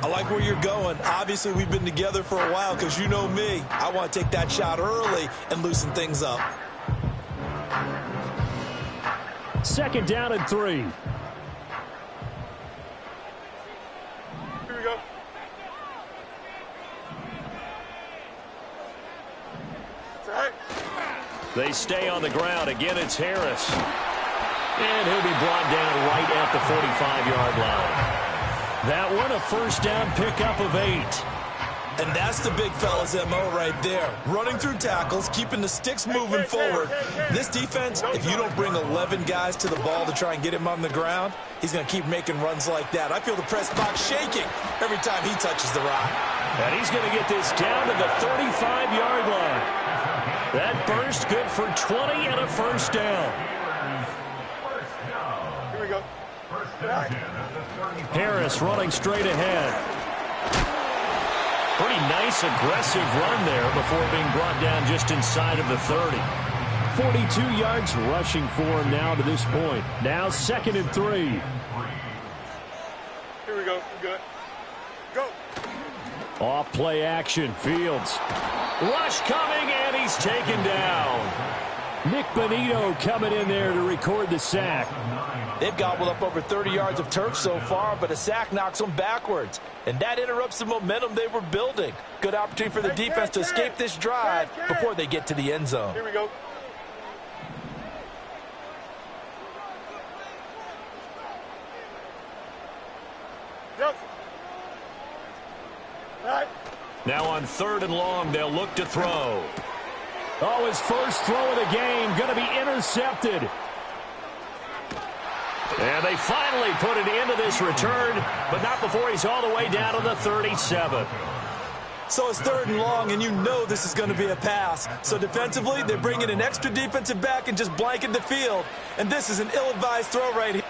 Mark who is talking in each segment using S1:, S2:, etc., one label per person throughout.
S1: I like where you're going. Obviously, we've been together for a while because you know me. I want to take that shot early and loosen things up.
S2: 2nd down and 3.
S3: Here we go. That's all right.
S2: They stay on the ground. Again, it's Harris. And he'll be brought down right at the 45-yard line. That one, a 1st down pickup of 8.
S1: And that's the big fella's MO right there. Running through tackles, keeping the sticks moving forward. This defense, if you don't bring 11 guys to the ball to try and get him on the ground, he's going to keep making runs like that. I feel the press box shaking every time he touches the rock.
S2: And he's going to get this down to the 35-yard line. That burst good for 20 and a 1st down.
S3: Here we go.
S2: Harris running straight ahead. Pretty nice, aggressive run there before being brought down just inside of the 30. 42 yards rushing for him now to this point. Now 2nd and 3.
S3: Here we go. We good. Go.
S2: Off play action. Fields. Rush coming, and he's taken down. Nick Bonito coming in there to record the sack.
S1: They've gobbled up over 30 yards of turf so far, but a sack knocks them backwards. And that interrupts the momentum they were building. Good opportunity for the defense to escape this drive before they get to the end zone.
S3: Here we go. Yep. All right.
S2: Now on 3rd and long, they'll look to throw. Oh, his first throw of the game going to be intercepted. And they finally put an end to this return, but not before he's all the way down to the 37.
S1: So it's 3rd and long, and you know this is going to be a pass. So defensively, they're bringing an extra defensive back and just blanking the field. And this is an ill-advised throw right here.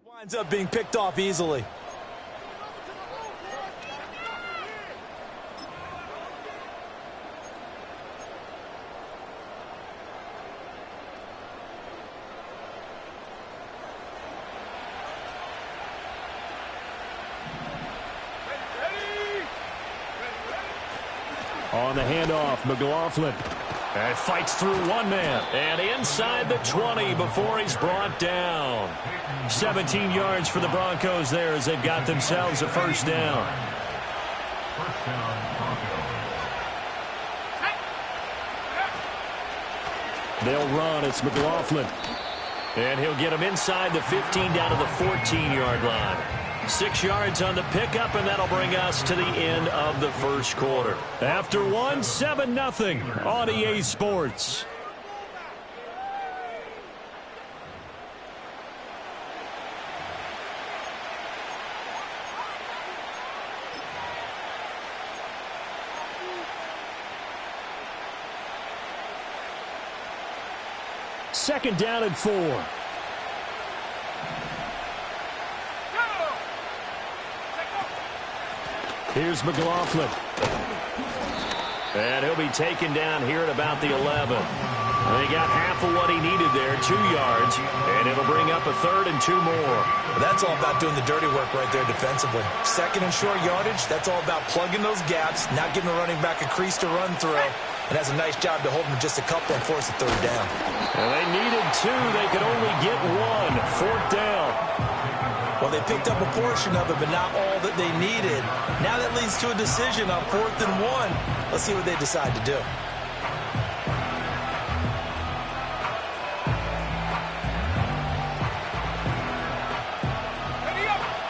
S1: Winds up being picked off easily.
S2: On the handoff, McLaughlin. And fights through one man. And inside the 20 before he's brought down. 17 yards for the Broncos there as they've got themselves a 1st down. They'll run. It's McLaughlin. And he'll get him inside the 15 down to the 14-yard line. 6 yards on the pickup, and that'll bring us to the end of the 1st quarter. After one, 7-0 on EA Sports. Second down and 4. Here's McLaughlin. And he'll be taken down here at about the 11. And he got half of what he needed there, 2 yards. And it'll bring up a 3rd and 2 more.
S1: That's all about doing the dirty work right there defensively. 2nd and short yardage, that's all about plugging those gaps, not giving the running back a crease to run through. And has a nice job to hold him just a couple and force a 3rd down.
S2: And they needed 2. They could only get 1. 4th down.
S1: Well, they picked up a portion of it, but not all that they needed. Now that leads to a decision on 4th and 1. Let's see what they decide to do.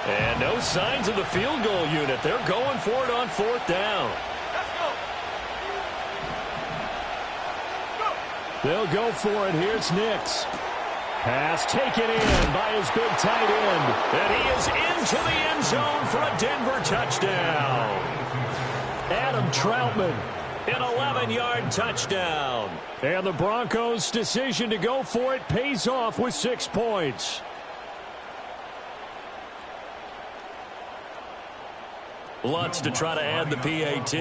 S2: And no signs of the field goal unit. They're going for it on 4th down. They'll go for it. Here's Nix. Pass taken in by his big tight end. And he is into the end zone for a Denver touchdown. Adam Troutman, an 11-yard touchdown. And the Broncos' decision to go for it pays off with 6 points. Lutz to try to add the PAT.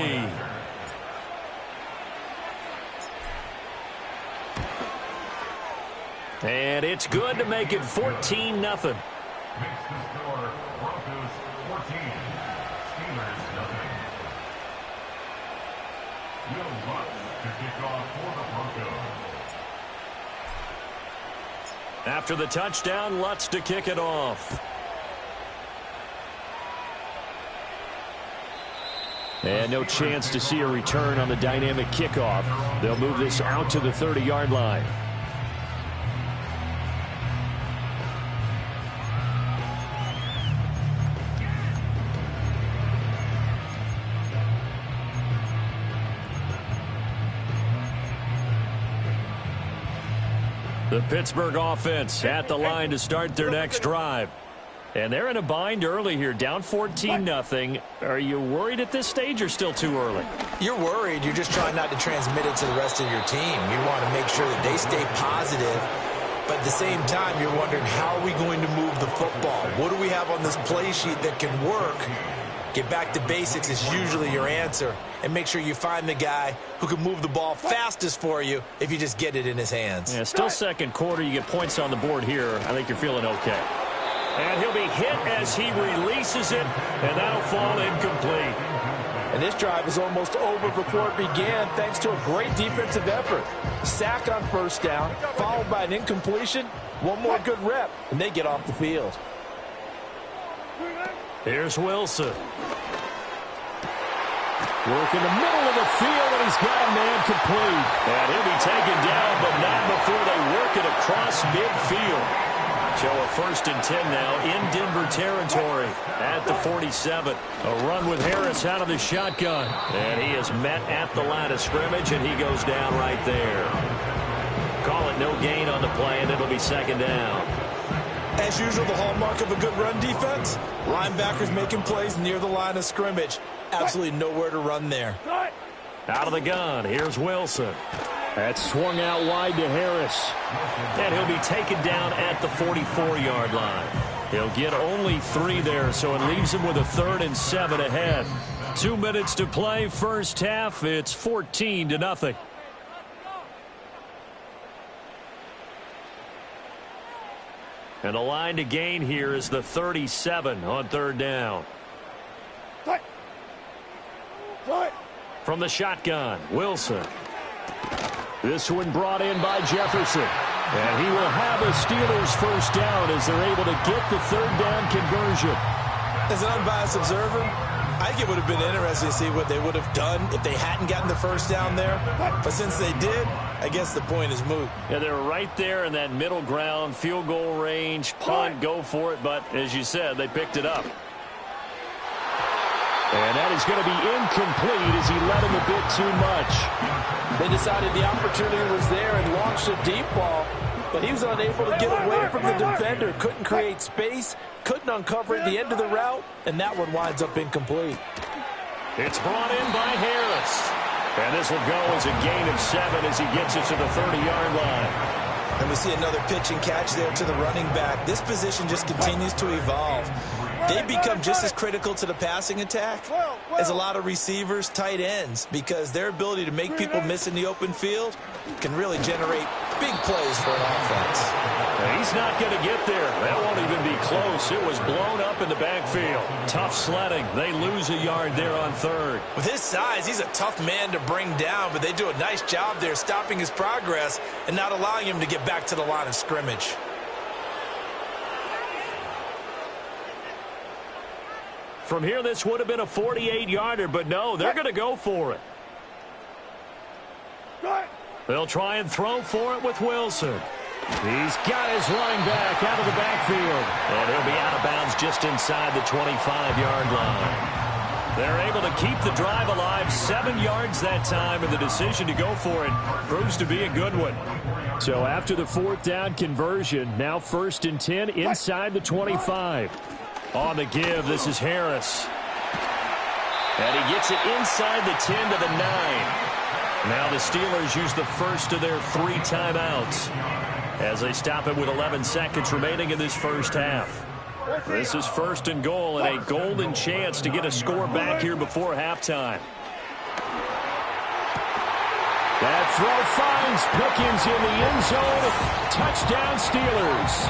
S2: And it's good to make it 14-0.
S4: Makes the score Broncos 14, Steelers 0. Will Lutz to kick off for the Broncos.
S2: After the touchdown, Lutz to kick it off. And no chance to see a return on the dynamic kickoff. They'll move this out to the 30-yard line. The Pittsburgh offense at the line to start their next drive. And they're in a bind early here, down 14-0. Are you worried at this stage or still too early?
S1: You're worried. You're just trying not to transmit it to the rest of your team. You want to make sure that they stay positive. But at the same time, you're wondering, how are we going to move the football? What do we have on this play sheet that can work? Get back to basics is usually your answer. And make sure you find the guy who can move the ball fastest for you if you just get it in his hands.
S2: Yeah, still second quarter. You get points on the board here. I think you're feeling okay. And he'll be hit as he releases it, and that'll fall incomplete.
S5: And this drive is almost over before it began thanks to a great defensive effort. Sack on 1st down, followed by an incompletion. One more good rep, and they get off the field.
S2: Here's Wilson. Work in the middle of the field, and he's got a man complete. And he'll be taken down, but not before they work it across midfield. So a 1st and 10 now in Denver territory at the 47. A run with Harris out of the shotgun. And he is met at the line of scrimmage, and he goes down right there. Call it no gain on the play, and it'll be 2nd down.
S1: As usual, the hallmark of a good run defense, linebackers making plays near the line of scrimmage. Absolutely nowhere to run there.
S2: Out of the gun, here's Wilson. That's swung out wide to Harris. And he'll be taken down at the 44-yard line. He'll get only 3 there, so it leaves him with a 3rd and 7 ahead. 2 minutes to play, first half. It's 14-0. And the line to gain here is the 37 on 3rd down. From the shotgun, Wilson. This one brought in by Jefferson. And he will have a Steelers 1st down as they're able to get the 3rd down conversion.
S1: As an unbiased observer, I think it would have been interesting to see what they would have done if they hadn't gotten the 1st down there. But since they did, I guess the point is moot.
S2: Yeah, they were right there in that middle ground, field goal range, punt, go for it. But as you said, they picked it up. And that is going to be incomplete as he let him a bit too much.
S5: They decided the opportunity was there and launched a deep ball, but he was unable to get away from the defender. Couldn't create space, couldn't uncover at the end of the route, and that one winds up incomplete.
S2: It's brought in by Harris. And this will go as a gain of 7 as he gets it to the 30-yard line.
S1: And we see another pitch and catch there to the running back. This position just continues to evolve. They become just as critical to the passing attack as a lot of receivers, tight ends, because their ability to make people miss in the open field can really generate big plays for an offense.
S2: Now, he's not going to get there. That won't even be close. It was blown up in the backfield. Tough sledding. They lose a yard there on 3rd.
S1: With his size, he's a tough man to bring down, but they do a nice job there stopping his progress and not allowing him to get back to the line of scrimmage.
S2: From here, this would have been a 48-yarder, but no, they're going to go for it. They'll try and throw for it with Wilson. He's got his running back out of the backfield. And he'll be out of bounds just inside the 25-yard line. They're able to keep the drive alive, 7 yards that time, and the decision to go for it proves to be a good one. So after the 4th down conversion, now 1st and 10 inside the 25. On the give, this is Harris. And he gets it inside the 10 to the 9. Now the Steelers use the first of their 3 timeouts as they stop it with 11 seconds remaining in this first half. This is 1st and goal and a golden chance to get a score back here before halftime. That throw finds Pickens in the end zone. Touchdown Steelers.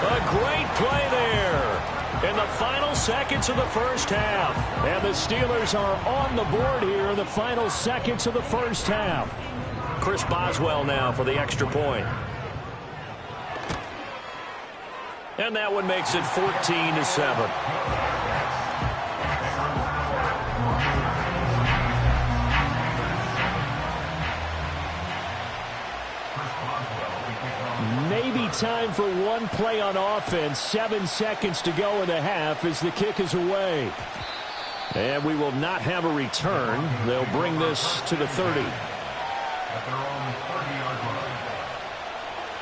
S2: A great play there in the final seconds of the first half. And the Steelers are on the board here in the final seconds of the first half. Chris Boswell now for the extra point. And that one makes it 14-7. Maybe time for one play on offense. 7 seconds to go in the half as the kick is away. And we will not have a return. They'll bring this to the 30.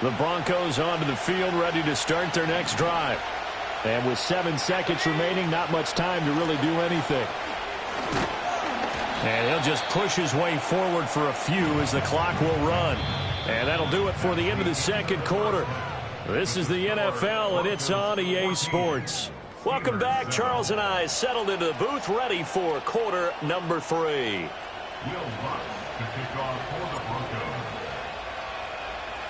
S2: The Broncos onto the field, ready to start their next drive. And with 7 seconds remaining, not much time to really do anything. And he'll just push his way forward for a few as the clock will run. And that'll do it for the end of the second quarter. This is the NFL, and it's on EA Sports. Welcome back. Charles and I settled into the booth, ready for quarter number 3.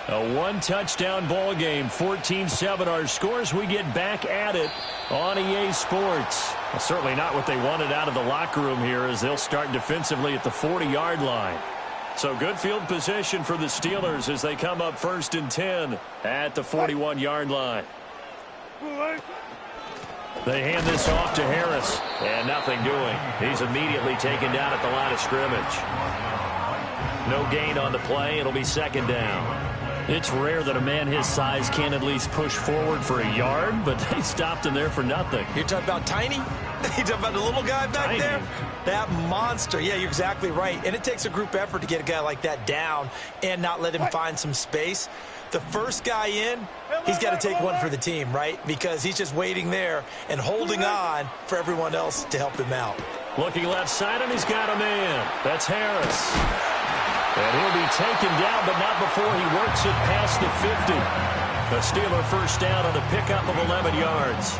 S2: A one-touchdown ball game, 14-7. Our scores, we get back at it on EA Sports. Well, certainly not what they wanted out of the locker room here as they'll start defensively at the 40-yard line. So good field position for the Steelers as they come up 1st and 10 at the 41-yard line. They hand this off to Harris, and nothing doing. He's immediately taken down at the line of scrimmage. No gain on the play. It'll be 2nd down. It's rare that a man his size can at least push forward for a yard, but they stopped him there for nothing.
S1: You're talking about Tiny? You're talking about the little guy back there? That monster. Yeah, you're exactly right. And it takes a group effort to get a guy like that down and not let him find some space. The first guy in, he's got to take one for the team, right? Because he's just waiting there and holding on for everyone else to help him out.
S2: Looking left side, and he's got a man. That's Harris. And he'll be taken down, but not before he works it past the 50. The Steeler first down on a pickup of 11 yards.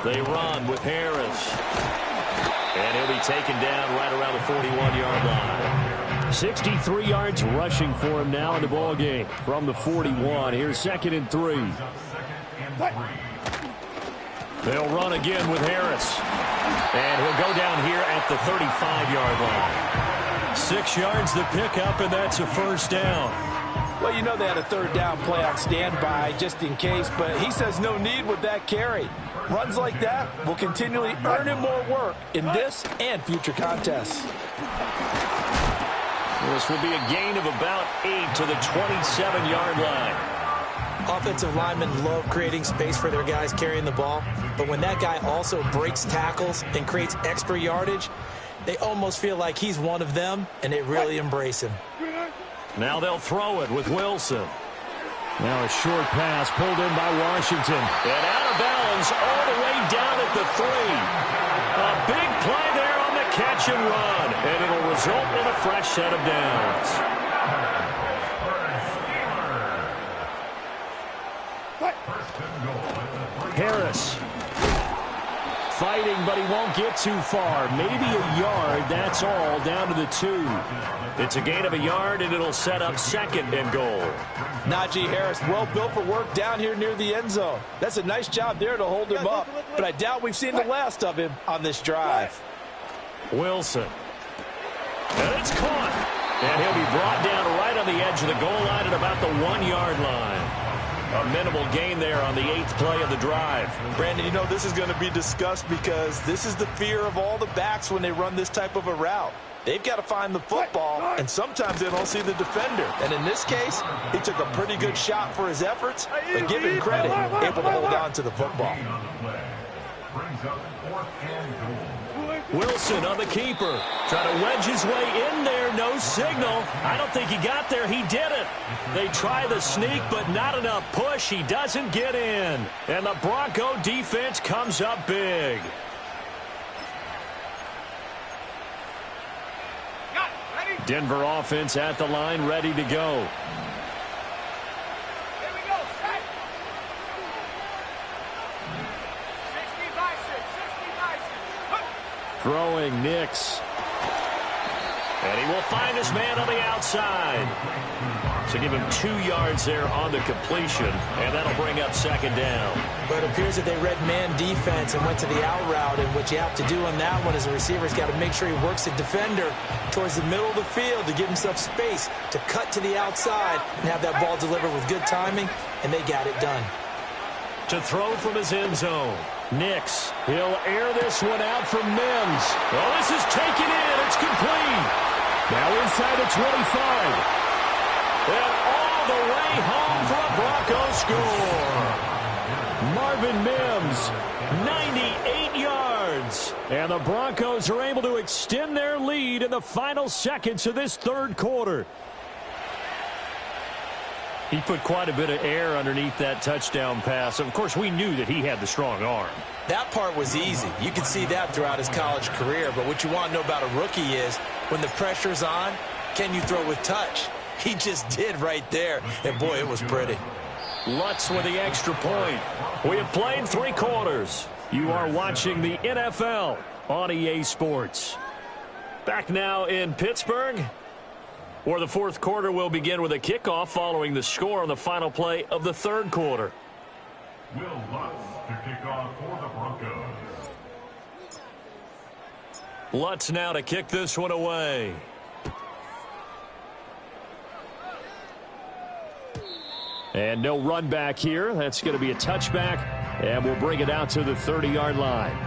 S2: They run with Harris. And he'll be taken down right around the 41-yard line. 63 yards rushing for him now in the ball game from the 41. Here's 2nd and 3. They'll run again with Harris. And he'll go down here at the 35-yard line. 6 yards the pickup, and that's a first down.
S5: Well, you know they had a 3rd down play on standby just in case, but he says no need with that carry. Runs like that will continually earn him more work in this and future contests.
S2: This will be a gain of about 8 to the 27-yard line.
S1: Offensive linemen love creating space for their guys carrying the ball, but when that guy also breaks tackles and creates extra yardage, they almost feel like he's one of them, and they really embrace him.
S2: Now they'll throw it with Wilson. Now a short pass pulled in by Washington. And out of bounds all the way down at the 3. A big play there on the catch and run, and it'll result in a fresh set of downs. Harris fighting, but he won't get too far. Maybe a yard, that's all, down to the 2. It's a gain of a yard, and it'll set up 2nd and goal.
S5: Najee Harris, well built for work down here near the end zone. That's a nice job there to hold him up, but I doubt we've seen the last of him on this drive.
S2: Wilson. And it's caught. And he'll be brought down right on the edge of the goal line at about the 1-yard line. A minimal gain there on the 8th play of the drive.
S1: Brandon, you know, this is going to be discussed because this is the fear of all the backs when they run this type of a route. They've got to find the football, and sometimes they don't see the defender. And in this case, he took a pretty good shot for his efforts, but give him credit, able to hold on to the football.
S2: Wilson on the keeper. Trying to wedge his way in there. No signal. I don't think he got there. He didn't. They try the sneak, but not enough push. He doesn't get in. And the Bronco defense comes up big. Denver offense at the line, ready to go. Throwing Nix. And he will find his man on the outside. So give him 2 yards there on the completion, and that'll bring up 2nd down.
S5: But it appears that they read man defense and went to the out route, and what you have to do on that one is the receiver's got to make sure he works the defender towards the middle of the field to give himself space to cut to the outside and have that ball delivered with good timing, and they got it done.
S2: To throw from his end zone. Nix. He'll air this one out from Mims. Well, this is taken in. It's complete. Now inside the 25. And all the way home for a Bronco score. Marvin Mims, 98 yards. And the Broncos are able to extend their lead in the final seconds of this 3rd quarter. He put quite a bit of air underneath that touchdown pass. Of course, we knew that he had the strong arm.
S5: That part was easy. You could see that throughout his college career. But what you want to know about a rookie is when the pressure's on, can you throw with touch? He just did right there. And, boy, it was pretty.
S2: Lutz with the extra point. We have played 3 quarters. You are watching the NFL on EA Sports. Back now in Pittsburgh, where the 4th quarter will begin with a kickoff following the score on the final play of the 3rd quarter.
S4: Will Lutz to kick off for the Broncos.
S2: Lutz now to kick this one away. And no run back here. That's going to be a touchback, and we'll bring it out to the 30-yard line.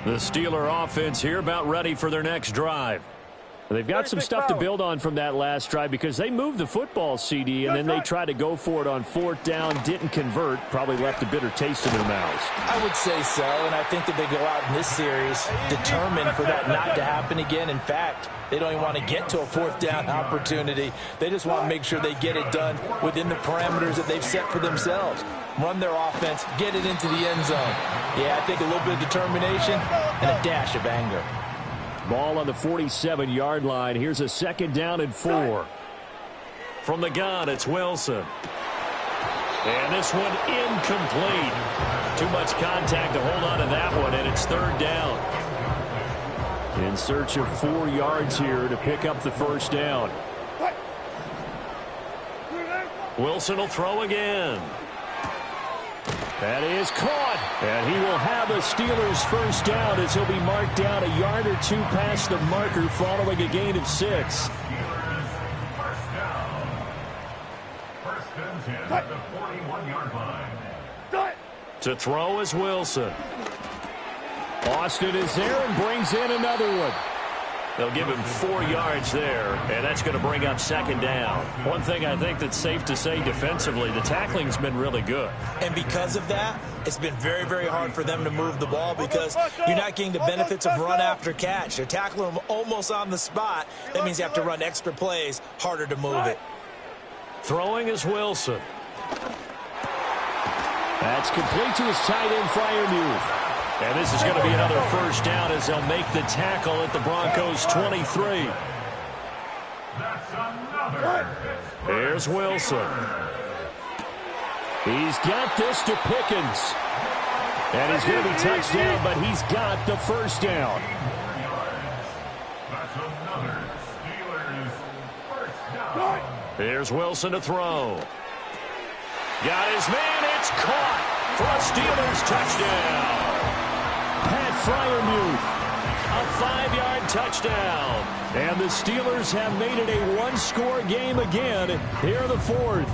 S2: The Steeler offense here about ready for their next drive. They've got some stuff to build on from that last drive because they moved the football, CD, and then they tried to go for it on 4th down, didn't convert, probably left a bitter taste in their mouths.
S5: I would say so, and I think that they go out in this series determined for that not to happen again. In fact, they don't even want to get to a 4th down opportunity. They just want to make sure they get it done within the parameters that they've set for themselves. Run their offense, get it into the end zone. Yeah, I think a little bit of determination and a dash of anger.
S2: Ball on the 47-yard line. Here's a 2nd down and 4. From the gun, it's Wilson. And this one incomplete. Too much contact to hold on to that one, and it's 3rd down. In search of 4 yards here to pick up the 1st down. Wilson will throw again. That is caught, and he will have a Steelers 1st down as he'll be marked down a yard or 2 past the marker following a gain of 6.
S4: First and 10 at the 41-yard line.
S2: To throw is Wilson. Austin is there and brings in another one. They'll give him 4 yards there, and that's going to bring up 2nd down. One thing I think that's safe to say defensively, the tackling's been really good.
S5: And because of that, it's been very, very hard for them to move the ball because you're not getting the benefits of run after catch. They're tackling them almost on the spot. That means you have to run extra plays, harder to move it.
S2: Throwing is Wilson. That's complete to his tight end, Freiermuth. And this is going to be another 1st down as they'll make the tackle at the Broncos' 23.
S4: That's another.
S2: Here's Wilson. He's got this to Pickens. And he's going to be touched down, but he's got the 1st down.
S4: That's another Steelers 1st down.
S2: Here's Wilson to throw. Got his man. It's caught for a Steelers touchdown. Freiermuth. A 5-yard touchdown. And the Steelers have made it a one-score game again here in the fourth.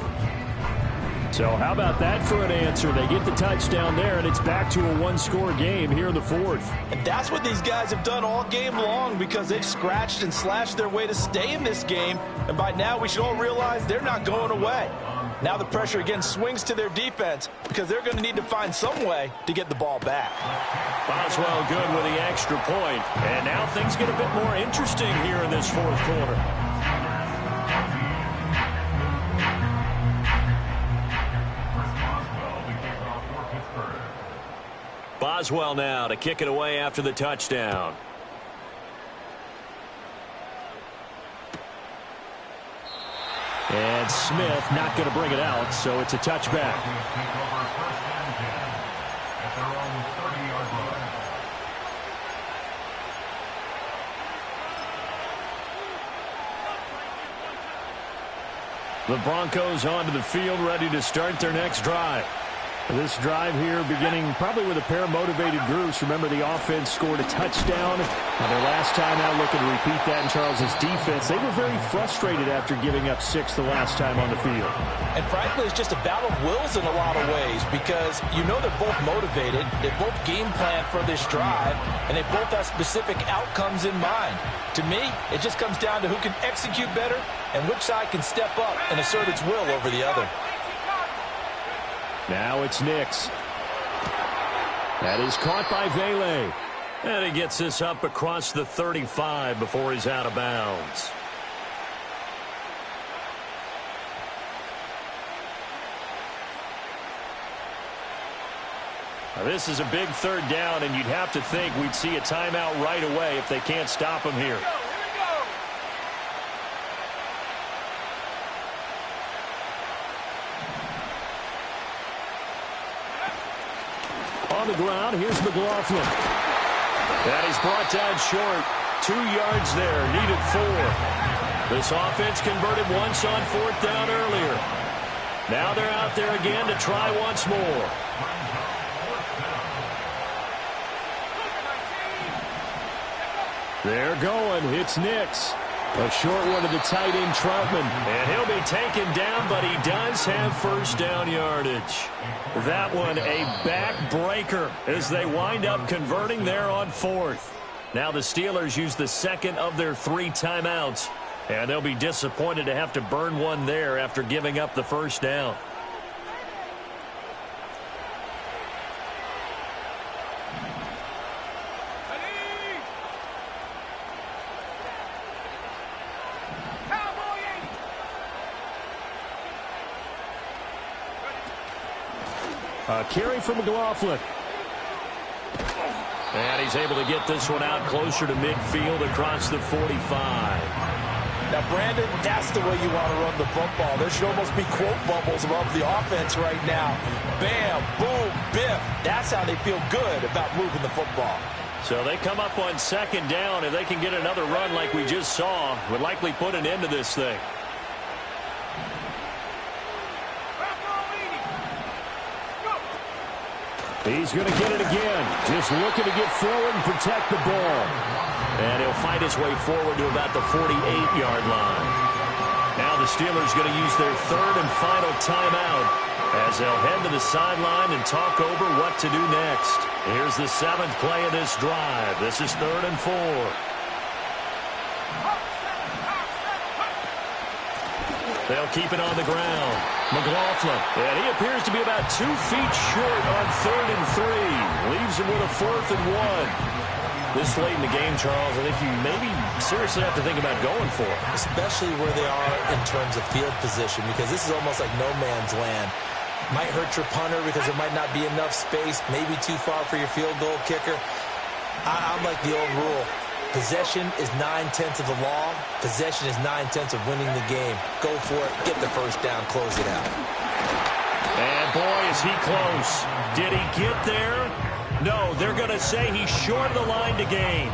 S2: So how about that for an answer? They get the touchdown there, and it's back to a one-score game here in the fourth.
S5: And that's what these guys have done all game long, because they've scratched and slashed their way to stay in this game. And by now, we should all realize they're not going away. Now the pressure again swings to their defense, because they're going to need to find some way to get the ball back.
S2: Boswell good with the extra point. And now things get a bit more interesting here in this fourth quarter. Boswell now to kick it away after the touchdown. And Smith not going to bring it out, so it's a touchback. The Broncos onto the field, ready to start their next drive. This drive here beginning probably with a pair of motivated groups. Remember, the offense scored a touchdown. Their last time out, looking to repeat that in Charles's defense. They were very frustrated after giving up 6 the last time on the field.
S5: And frankly, it's just a battle of wills in a lot of ways, because you know they're both motivated. They both game plan for this drive, and they both have specific outcomes in mind. To me, it just comes down to who can execute better and which side can step up and assert its will over the other.
S2: Now it's Nix. That is caught by Vele. And he gets this up across the 35 before he's out of bounds. Now this is a big third down, and you'd have to think we'd see a timeout right away if they can't stop him here. On the ground, here's McLaughlin. That is brought down short. 2 yards there, needed 4. This offense converted once on 4th down earlier. Now they're out there again to try once more. They're going. It's Nix. A short one to the tight end, Troutman. And he'll be taken down, but he does have first down yardage. That one a backbreaker as they wind up converting there on 4th. Now the Steelers use the second of their 3 timeouts, and they'll be disappointed to have to burn one there after giving up the first down. A carry from McLaughlin. And he's able to get this one out closer to midfield across the 45.
S5: Now, Brandon, that's the way you want to run the football. There should almost be quote bubbles above the offense right now. Bam, boom, biff. That's how they feel good about moving the football.
S2: So they come up on 2nd down. If they can get another run like we just saw, would likely put an end to this thing. He's going to get it again. Just looking to get forward and protect the ball. And he'll fight his way forward to about the 48-yard line. Now the Steelers going to use their 3rd and final timeout as they'll head to the sideline and talk over what to do next. Here's the 7th play of this drive. This is 3rd and 4. They'll keep it on the ground. McLaughlin. And he appears to be about 2 feet short on 3rd and 3. Leaves him with a 4th and 1. This late in the game, Charles, I think you maybe seriously have to think about going for it.
S5: Especially where they are in terms of field position, because this is almost like no man's land. Might hurt your punter because there might not be enough space, maybe too far for your field goal kicker. I'm like the old rule. Possession is 9/10 of the law. Possession is 9/10 of winning the game. Go for it. Get the first down. Close it out.
S2: And boy, is he close. Did he get there? No, they're going to say he's short of the line to gain.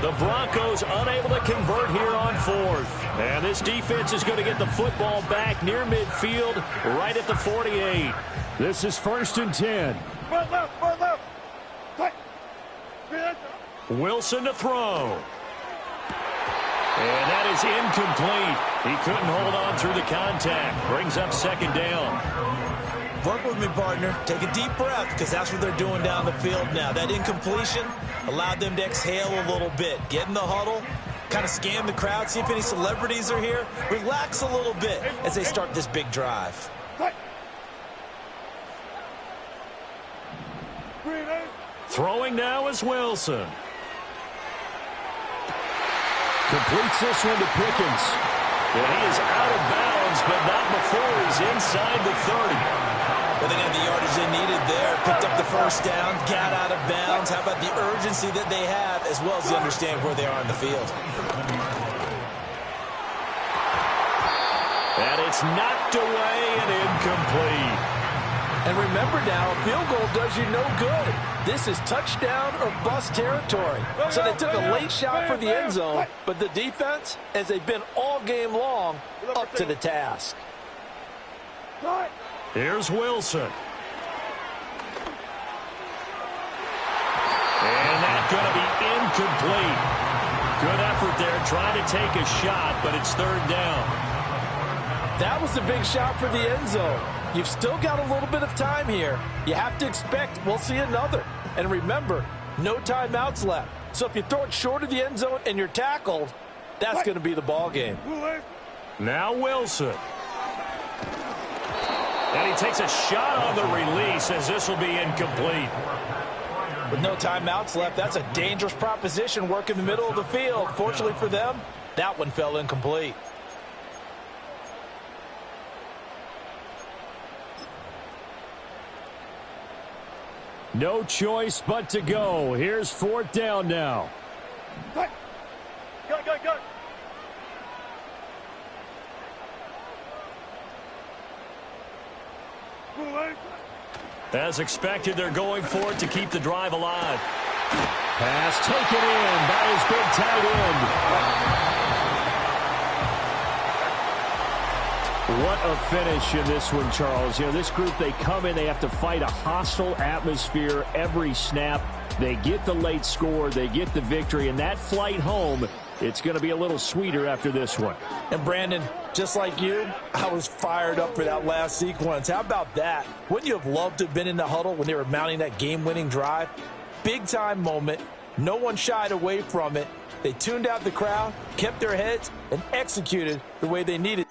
S2: The Broncos unable to convert here on 4th. And this defense is going to get the football back near midfield, right at the 48. This is 1st and 10.
S3: Front left, front left. Tight.
S2: Wilson to throw. And that is incomplete. He couldn't hold on through the contact. Brings up second down.
S1: Work with me, partner. Take a deep breath, because that's what they're doing down the field now. That incompletion allowed them to exhale a little bit. Get in the huddle, kind of scan the crowd, see if any celebrities are here. Relax a little bit as they start this big drive.
S2: Throwing now is Wilson.
S5: Completes this one to Pickens.
S2: And he is out of bounds, but not before he's inside the 30.
S1: Well, they got the yardage they needed there. Picked up the first down, got out of bounds. How about the urgency that they have, as well as the understanding where they are on the field.
S2: And it's knocked away and incomplete.
S5: And remember now, a field goal does you no good. This is touchdown or bust territory. So they took a late shot for the end zone, but the defense, as they've been all game long, up to the task.
S2: Here's Wilson. And that's going to be incomplete. Good effort there, trying to take a shot, but it's third down.
S5: That was the big shot for the end zone. You've still got a little bit of time here. You have to expect we'll see another. And remember, no timeouts left. So if you throw it short of the end zone and you're tackled, that's going to be the ball game.
S2: Now Wilson. And he takes a shot on the release as this will be incomplete.
S5: With no timeouts left, that's a dangerous proposition. Work in the middle of the field. Fortunately for them, that one fell incomplete.
S2: No choice but to go. Here's fourth down now.
S3: Go.
S2: As expected, they're going for it to keep the drive alive. Pass taken in by his big tight end. What a finish in this one, Charles. You know, this group, they come in, they have to fight a hostile atmosphere every snap. They get the late score, they get the victory, and that flight home, it's going to be a little sweeter after this one.
S5: And Brandon, just like you, I was fired up for that last sequence. How about that? Wouldn't you have loved to have been in the huddle when they were mounting that game-winning drive? Big-time moment. No one shied away from it. They tuned out the crowd, kept their heads, and executed the way they needed.